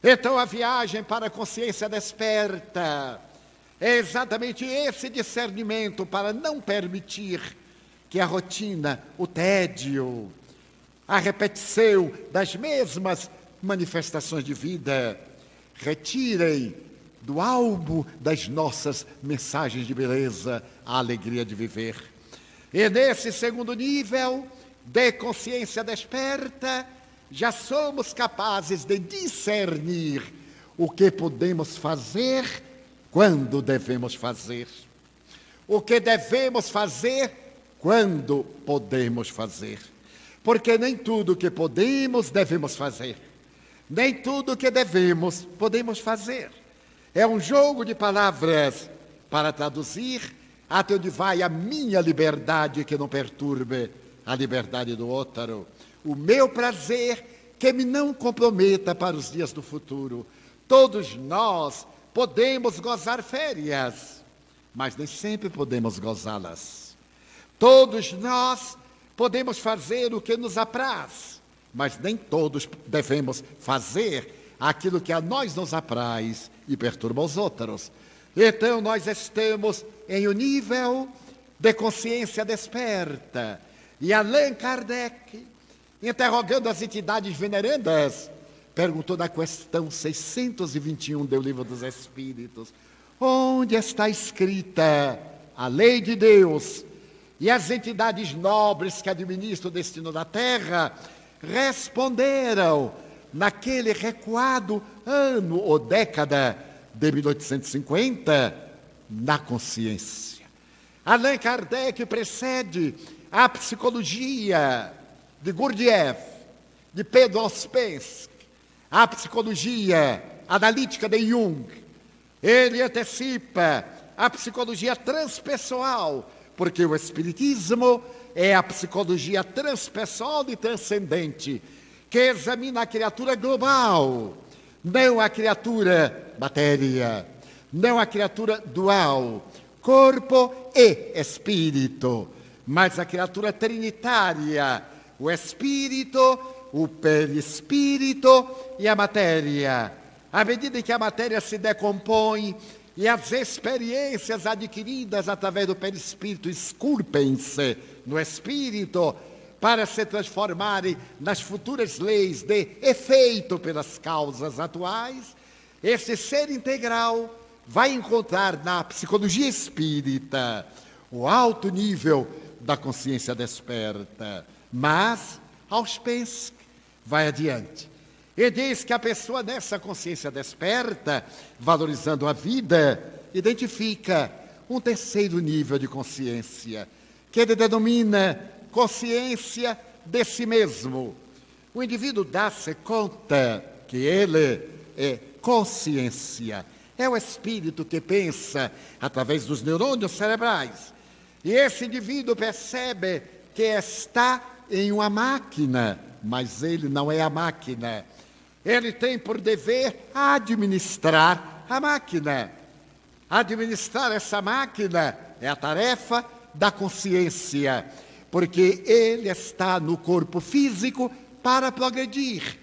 Então a viagem para a consciência desperta é exatamente esse discernimento para não permitir que a rotina, o tédio, a repetição das mesmas manifestações de vida retirem do álbum das nossas mensagens de beleza a alegria de viver. E nesse segundo nível de consciência desperta, já somos capazes de discernir o que podemos fazer, quando devemos fazer. O que devemos fazer, quando podemos fazer. Porque nem tudo que podemos, devemos fazer. Nem tudo que devemos, podemos fazer. É um jogo de palavras para traduzir até onde vai a minha liberdade que não perturbe a liberdade do outro. O meu prazer que me não comprometa para os dias do futuro. Todos nós podemos gozar férias, mas nem sempre podemos gozá-las. Todos nós podemos fazer o que nos apraz, mas nem todos devemos fazer aquilo que a nós nos apraz e perturba os outros. Então nós estamos em um nível de consciência desperta. E Allan Kardec, interrogando as entidades venerandas, perguntou na questão 621 do Livro dos Espíritos: onde está escrita a lei de Deus? E as entidades nobres que administram o destino da terra responderam, naquele recuado ano ou década de 1850, na consciência. Allan Kardec precede a psicologia de Gurdjieff, de Pedro Ouspensky, a psicologia analítica de Jung. Ele antecipa a psicologia transpessoal, porque o Espiritismo é a psicologia transpessoal e transcendente, que examina a criatura global, não a criatura matéria, não a criatura dual, corpo e espírito. Mas a criatura trinitária, o espírito, o perispírito e a matéria. À medida que a matéria se decompõe e as experiências adquiridas através do perispírito esculpem-se no espírito para se transformarem nas futuras leis de efeito pelas causas atuais, esse ser integral vai encontrar na psicologia espírita o alto nível da consciência desperta. Mas Auspensky vai adiante e diz que a pessoa nessa consciência desperta, valorizando a vida, identifica um terceiro nível de consciência, que ele denomina consciência de si mesmo. O indivíduo dá-se conta que ele é consciência, é o espírito que pensa através dos neurônios cerebrais. E esse indivíduo percebe que está em uma máquina, mas ele não é a máquina. Ele tem por dever administrar a máquina. Administrar essa máquina é a tarefa da consciência, porque ele está no corpo físico para progredir.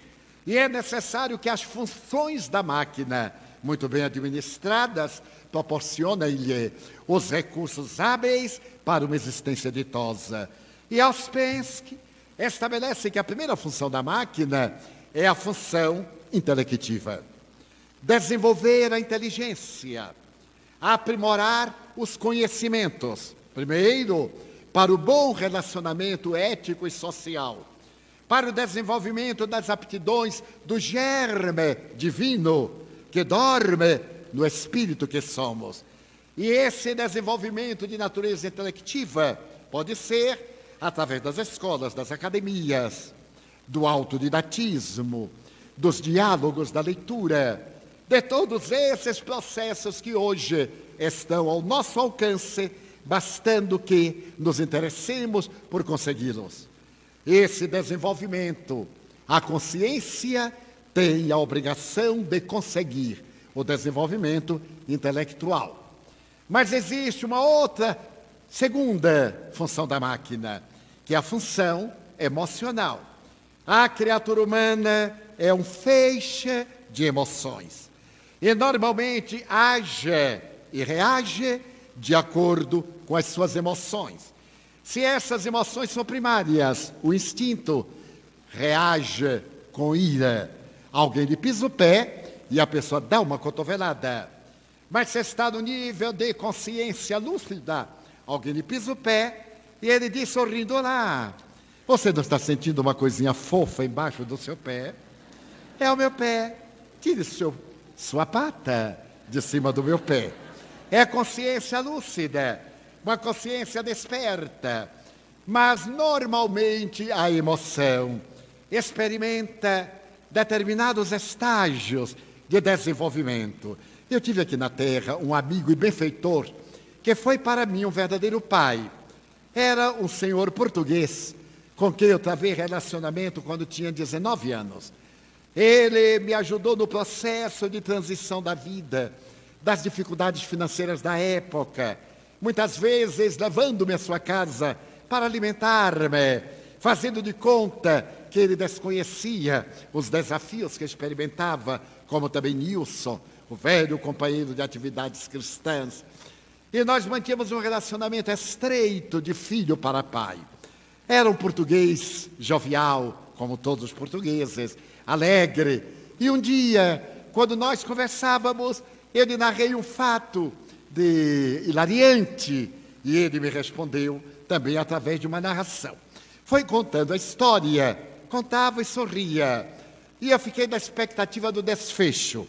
E é necessário que as funções da máquina, muito bem administradas, proporcionem-lhe os recursos hábeis para uma existência ditosa. E Auspensky estabelece que a primeira função da máquina é a função intelectiva. Desenvolver a inteligência, aprimorar os conhecimentos, primeiro, para o bom relacionamento ético e social, para o desenvolvimento das aptidões do germe divino que dorme no espírito que somos. E esse desenvolvimento de natureza intelectiva pode ser através das escolas, das academias, do autodidatismo, dos diálogos da leitura, de todos esses processos que hoje estão ao nosso alcance, bastando que nos interessemos por consegui-los. Esse desenvolvimento, a consciência tem a obrigação de conseguir o desenvolvimento intelectual. Mas existe uma outra, segunda função da máquina, que é a função emocional. A criatura humana é um feixe de emoções. E normalmente age e reage de acordo com as suas emoções. Se essas emoções são primárias, o instinto reage com ira. Alguém lhe pisa o pé e a pessoa dá uma cotovelada. Mas se está no nível de consciência lúcida, alguém lhe pisa o pé e ele diz sorrindo: olá, você não está sentindo uma coisinha fofa embaixo do seu pé? É o meu pé. Tire sua pata de cima do meu pé. É a consciência lúcida, uma consciência desperta. Mas normalmente a emoção experimenta determinados estágios de desenvolvimento. Eu tive aqui na Terra um amigo e benfeitor que foi para mim um verdadeiro pai. Era um senhor português com quem eu travei relacionamento quando tinha 19 anos. Ele me ajudou no processo de transição da vida, das dificuldades financeiras da época, muitas vezes levando-me à sua casa para alimentar-me, fazendo de conta que ele desconhecia os desafios que experimentava, como também Nilson, o velho companheiro de atividades cristãs. E nós mantínhamos um relacionamento estreito de filho para pai. Era um português jovial, como todos os portugueses, alegre. E um dia, quando nós conversávamos, eu lhe narrei um fato hilariante e ele me respondeu também através de uma narração. Foi contando a história, contava e sorria. E eu fiquei na expectativa do desfecho.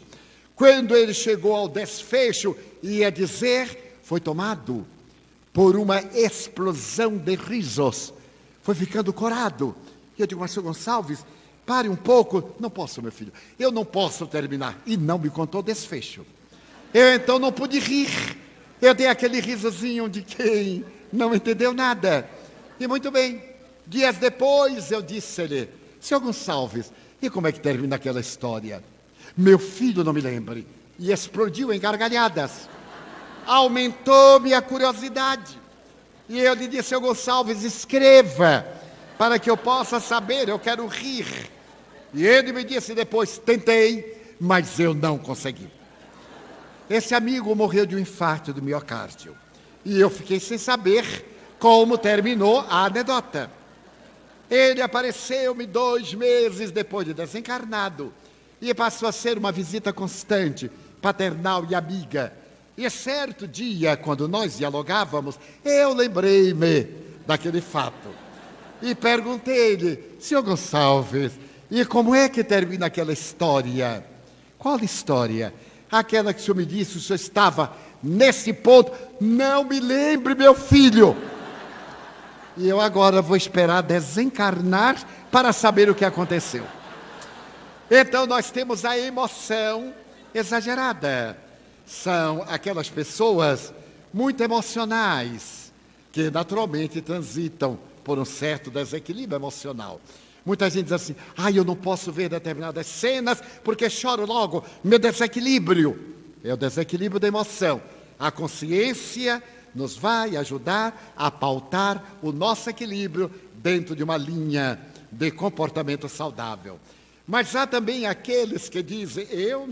Quando ele chegou ao desfecho, ia dizer, foi tomado por uma explosão de risos. Foi ficando corado. E eu digo: mas, senhor Gonçalves, pare um pouco. Não posso, meu filho, eu não posso terminar. E não me contou o desfecho. Eu então não pude rir. Eu dei aquele risozinho de quem não entendeu nada. E muito bem, dias depois eu disse-lhe: senhor Gonçalves, e como é que termina aquela história? Meu filho, não me lembre. E explodiu em gargalhadas. aumentou minha curiosidade. E eu lhe disse: seu Gonçalves, escreva, para que eu possa saber, eu quero rir. E ele me disse depois: tentei, mas eu não consegui. Esse amigo morreu de um infarto do miocárdio. E eu fiquei sem saber como terminou a anedota. Ele apareceu-me 2 meses depois de desencarnado e passou a ser uma visita constante, paternal e amiga. E certo dia, quando nós dialogávamos, eu lembrei-me daquele fato. E perguntei-lhe: senhor Gonçalves, e como é que termina aquela história? Qual história? Aquela que o senhor me disse, o senhor estava nesse ponto. Não me lembre, meu filho. E eu agora vou esperar desencarnar para saber o que aconteceu. Então nós temos a emoção exagerada. São aquelas pessoas muito emocionais, que naturalmente transitam por um certo desequilíbrio emocional. Muita gente diz assim: eu não posso ver determinadas cenas porque choro logo, meu desequilíbrio. É o desequilíbrio da emoção. A consciência nos vai ajudar a pautar o nosso equilíbrio dentro de uma linha de comportamento saudável. Mas há também aqueles que dizem: eu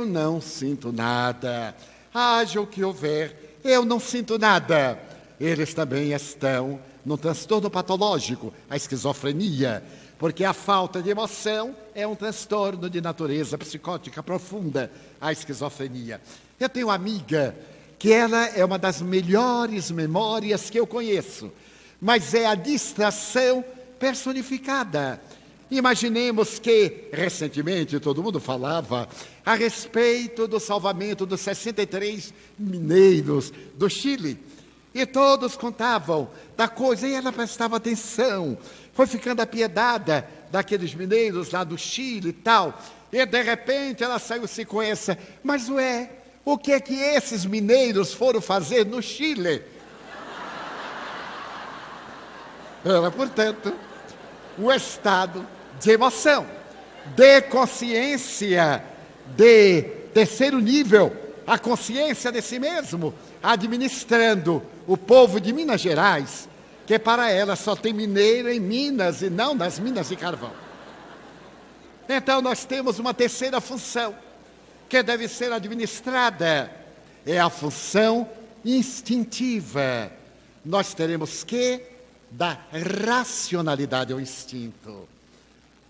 não sinto nada, haja o que houver, eu não sinto nada. Eles também estão num transtorno patológico, a esquizofrenia, porque a falta de emoção é um transtorno de natureza psicótica profunda, a esquizofrenia. Eu tenho uma amiga que ela é uma das melhores memórias que eu conheço, mas é a distração personificada. Imaginemos que, recentemente, todo mundo falava a respeito do salvamento dos 63 mineiros do Chile. E todos contavam da coisa, e ela prestava atenção. Foi ficando apiedada daqueles mineiros lá do Chile e tal. E, de repente, ela saiu-se com essa: mas, o que é que esses mineiros foram fazer no Chile? Era, portanto, um estado de emoção, de consciência, de terceiro nível, a consciência de si mesmo, administrando o povo de Minas Gerais, que para ela só tem mineiro em Minas e não nas minas de carvão. Então nós temos uma terceira função que deve ser administrada, é a função instintiva. Nós teremos que dar racionalidade ao instinto.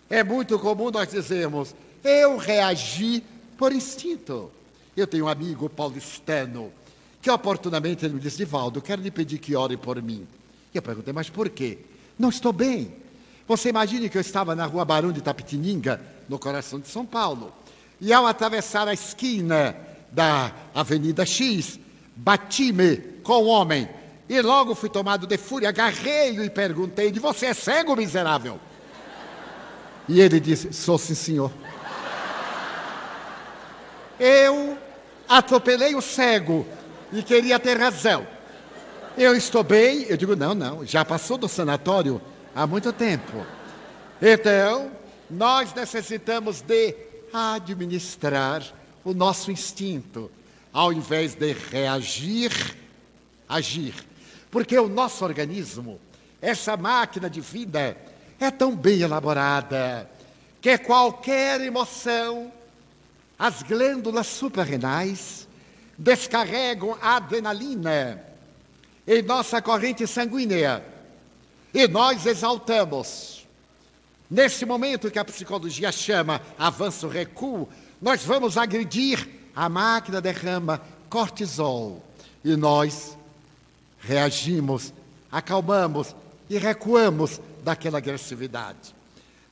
É muito comum nós dizermos: eu reagi por instinto. Eu tenho um amigo paulistano que oportunamente ele me disse: Divaldo, quero lhe pedir que ore por mim. E eu perguntei: mas por quê? Não estou bem. Você imagine que eu estava na rua Barão de Itapetininga, no coração de São Paulo, e ao atravessar a esquina da Avenida X, bati-me com um homem, e logo fui tomado de fúria, agarrei-o e perguntei: você é cego, miserável? E ele disse: sou, sim, senhor. Eu atropelei o cego e queria ter razão. Eu estou bem? Eu digo: não, já passou do sanatório há muito tempo. Então, nós necessitamos de administrar o nosso instinto, ao invés de reagir, agir. Porque o nosso organismo, essa máquina de vida, é tão bem elaborada que qualquer emoção, as glândulas suprarrenais descarregam a adrenalina em nossa corrente sanguínea e nós exaltamos. Nesse momento que a psicologia chama avanço-recuo, nós vamos agredir, a máquina derrama cortisol e nós reagimos, acalmamos e recuamos daquela agressividade.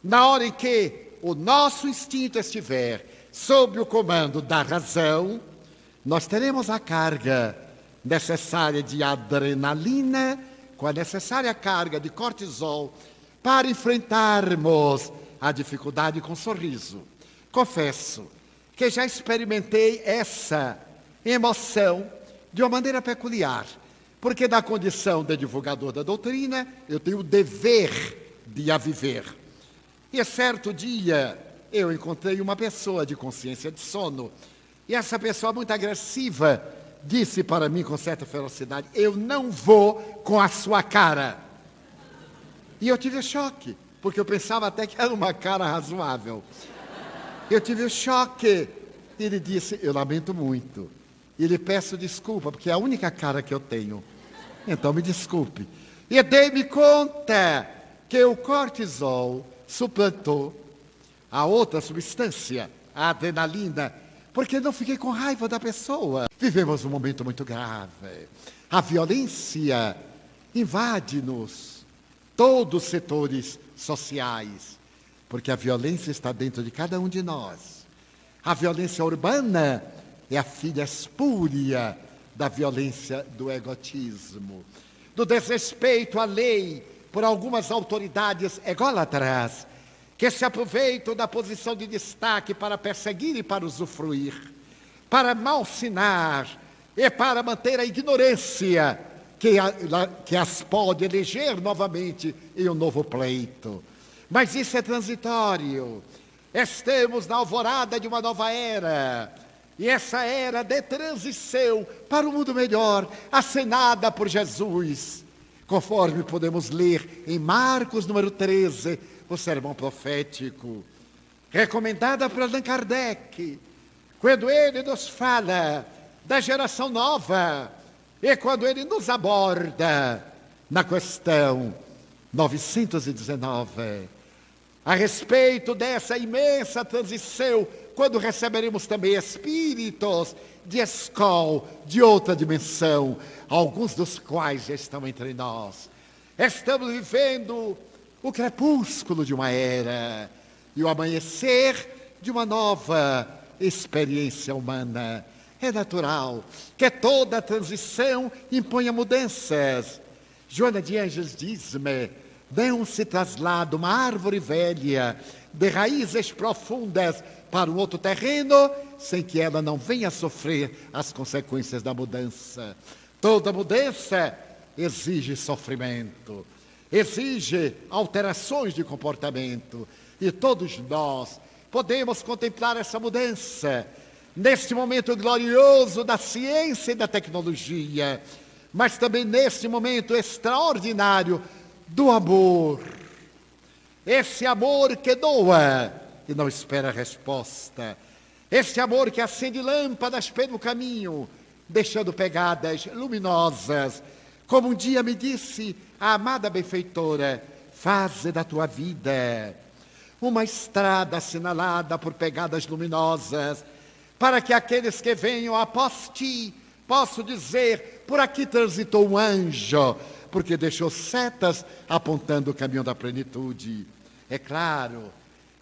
Na hora em que o nosso instinto estiver sob o comando da razão, nós teremos a carga necessária de adrenalina com a necessária carga de cortisol para enfrentarmos a dificuldade com sorriso. Confesso que já experimentei essa emoção de uma maneira peculiar, porque na condição de divulgador da doutrina, eu tenho o dever de a viver. E certo dia, eu encontrei uma pessoa de consciência de sono, e essa pessoa muito agressiva disse para mim com certa ferocidade: eu não vou com a sua cara. E eu tive choque, porque eu pensava até que era uma cara razoável. Eu tive choque. E ele disse: eu lamento muito. E lhe peço desculpa, porque é a única cara que eu tenho. Então me desculpe. E dei-me conta que o cortisol suplantou a outra substância, a adrenalina, porque não fiquei com raiva da pessoa. Vivemos um momento muito grave. A violência invade-nos, todos os setores sociais, porque a violência está dentro de cada um de nós. A violência urbana é a filha espúria da violência do egotismo, do desrespeito à lei por algumas autoridades ególatras, que se aproveitam da posição de destaque para perseguir e para usufruir, para malsinar e para manter a ignorância que as pode eleger novamente em um novo pleito. Mas isso é transitório. Estamos na alvorada de uma nova era, e essa era de transição para um mundo melhor, acenada por Jesus, conforme podemos ler em Marcos, número 13, o sermão profético, recomendada por Allan Kardec, quando ele nos fala da geração nova, e quando ele nos aborda na questão 919, a respeito dessa imensa transição, quando receberemos também espíritos de escola, de outra dimensão, alguns dos quais já estão entre nós. Estamos vivendo o crepúsculo de uma era e o amanhecer de uma nova experiência humana. É natural que toda transição imponha mudanças. Joana de Ângeles diz-me: não se traslada uma árvore velha de raízes profundas para um outro terreno sem que ela não venha sofrer as consequências da mudança. Toda mudança exige sofrimento, exige alterações de comportamento, e todos nós podemos contemplar essa mudança neste momento glorioso da ciência e da tecnologia, mas também neste momento extraordinário do amor. Esse amor que doa e não espera resposta. Esse amor que acende lâmpadas pelo caminho, deixando pegadas luminosas. Como um dia me disse a amada benfeitora: faze da tua vida uma estrada assinalada por pegadas luminosas, para que aqueles que venham após ti possam dizer: por aqui transitou um anjo, porque deixou setas apontando o caminho da plenitude. É claro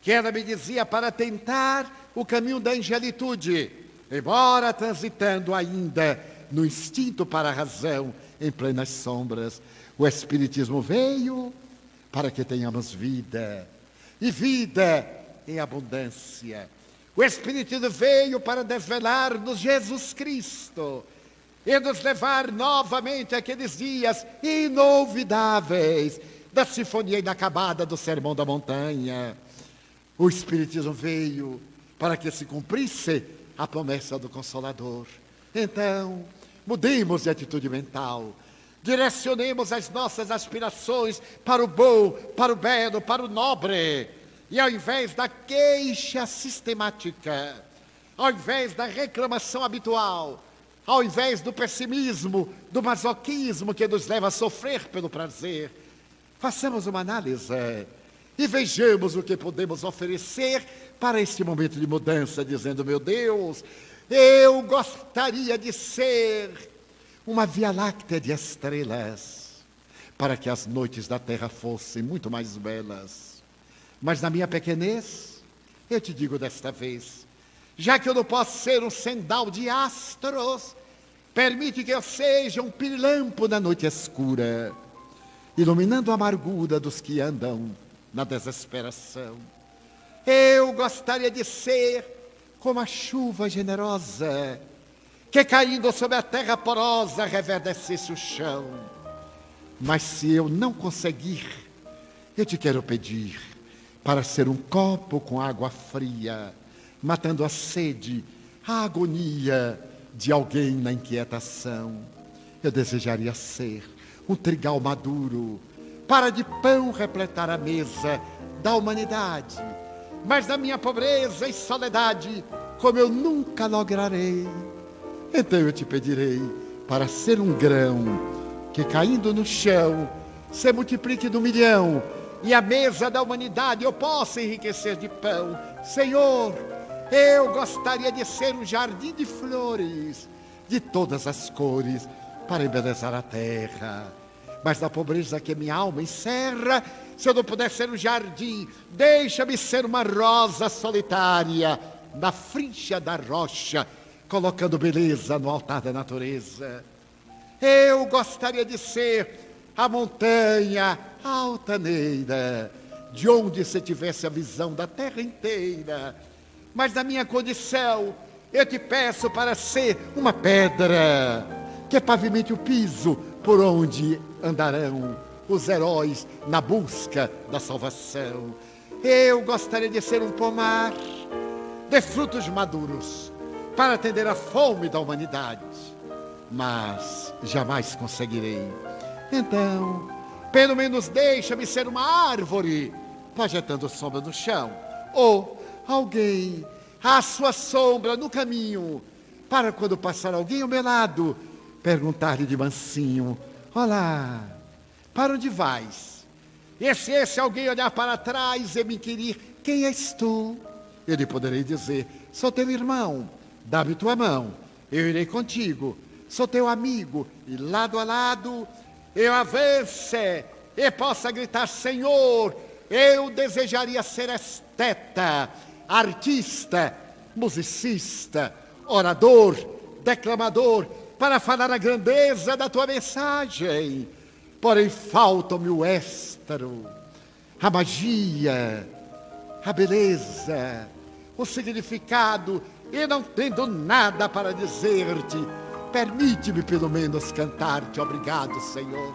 que ela me dizia para tentar o caminho da angelitude, embora transitando ainda no instinto para a razão, em plenas sombras. O Espiritismo veio para que tenhamos vida, e vida em abundância. O Espiritismo veio para desvelar-nos Jesus Cristo e nos levar novamente àqueles dias inolvidáveis da sinfonia inacabada do Sermão da Montanha. O Espiritismo veio para que se cumprisse a promessa do Consolador. Então, mudemos de atitude mental, direcionemos as nossas aspirações para o bom, para o belo, para o nobre, e ao invés da queixa sistemática, ao invés da reclamação habitual, ao invés do pessimismo, do masoquismo que nos leva a sofrer pelo prazer, façamos uma análise e vejamos o que podemos oferecer para este momento de mudança, dizendo: meu Deus, eu gostaria de ser uma Via Láctea de estrelas, para que as noites da terra fossem muito mais belas. Mas na minha pequenez, eu te digo desta vez, já que eu não posso ser um sendal de astros, permite que eu seja um pirilampo na noite escura, iluminando a amargura dos que andam na desesperação. Eu gostaria de ser como a chuva generosa, que caindo sobre a terra porosa reverdecesse o chão. Mas se eu não conseguir, eu te quero pedir para ser um copo com água fria, matando a sede, a agonia de alguém na inquietação. Eu desejaria ser um trigal maduro, para de pão repletar a mesa da humanidade. Mas na minha pobreza e soledade, como eu nunca lograrei, então eu te pedirei para ser um grão que, caindo no chão, se multiplique no milhão, e a mesa da humanidade eu possa enriquecer de pão. Senhor, eu gostaria de ser um jardim de flores, de todas as cores, para embelezar a terra. Mas na pobreza que minha alma encerra, se eu não puder ser um jardim, deixa-me ser uma rosa solitária, na frincha da rocha, colocando beleza no altar da natureza. Eu gostaria de ser a montanha altaneira, de onde se tivesse a visão da terra inteira. Mas na minha condição, eu te peço para ser uma pedra, que pavimente o piso por onde andarão os heróis na busca da salvação. Eu gostaria de ser um pomar de frutos maduros, para atender a fome da humanidade, mas jamais conseguirei. Então, pelo menos deixa-me ser uma árvore, projetando sombra no chão, ou alguém, a sua sombra no caminho, para quando passar alguém ao meu lado, perguntar-lhe de mansinho: olá, para onde vais? E se esse alguém olhar para trás e me inquirir: quem és tu? Eu lhe poderei dizer: sou teu irmão, dá-me tua mão, eu irei contigo. Sou teu amigo, e lado a lado eu avance e possa gritar: Senhor, eu desejaria ser esteta, artista, musicista, orador, declamador, para falar a grandeza da tua mensagem. Porém falta-me o êxtaro, a magia, a beleza, o significado, e não tendo nada para dizer-te, permite-me pelo menos cantar-te: obrigado, Senhor.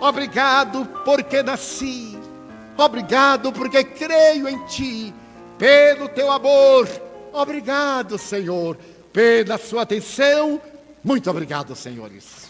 Obrigado porque nasci, obrigado porque creio em ti, pelo teu amor. Obrigado, Senhor, pela sua atenção. Muito obrigado, senhores.